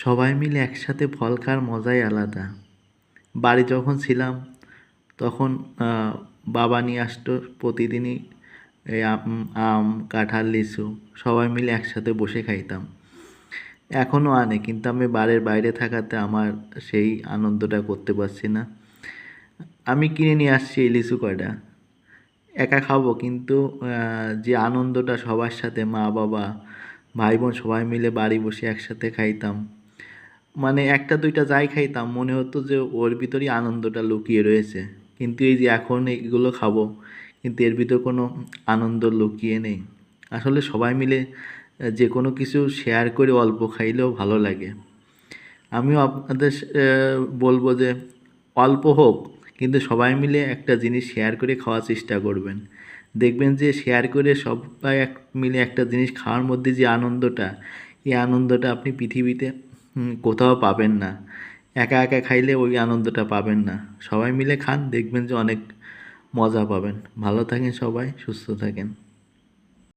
সবাই মিলে একসাথে ফল খাওয়ার মজাই আলাদা। বাড়ি যখন ছিলাম তখন বাবা নিয়ে আসতো প্রতিদিনই এই আম, কাঁঠাল, লিচু সবাই মিলে একসাথে বসে খাইতাম। এখনও আনে, কিন্তু আমি বাড়ির বাইরে থাকাতে আমার সেই আনন্দটা করতে পারছি না। আমি কিনে নিয়ে আসছি এই লিচু কয়টা, একা খাবো, কিন্তু যে আনন্দটা সবার সাথে মা বাবা ভাই বোন সবাই মিলে বাড়ি বসে একসাথে খাইতাম, মানে একটা দুইটা যাই খাইতাম মনে হতো যে ওর ভিতরেই আনন্দটা লুকিয়ে রয়েছে। কিন্তু এই যে এখন এইগুলো খাবো, কিন্তু এর ভিতর কোনো আনন্দ লুকিয়ে নেই। আসলে সবাই মিলে যে কোনো কিছু শেয়ার করে অল্প খাইলেও ভালো লাগে। আমিও আপনাদের বলবো যে অল্প হোক, কিন্তু সবাই মিলে একটা জিনিস শেয়ার করে খাওয়ার চেষ্টা করবেন। দেখবেন যে শেয়ার করে সবাই মিলে একটা জিনিস খাওয়ার মধ্যে যে আনন্দটা, এই আনন্দটা আপনি পৃথিবীতে কোথাও পাবেন না। একা একা খাইলে ওই আনন্দটা পাবেন না। সবাই মিলে খান, দেখবেন যে অনেক মজা পাবেন। ভালো থাকেন সবাই, সুস্থ থাকেন।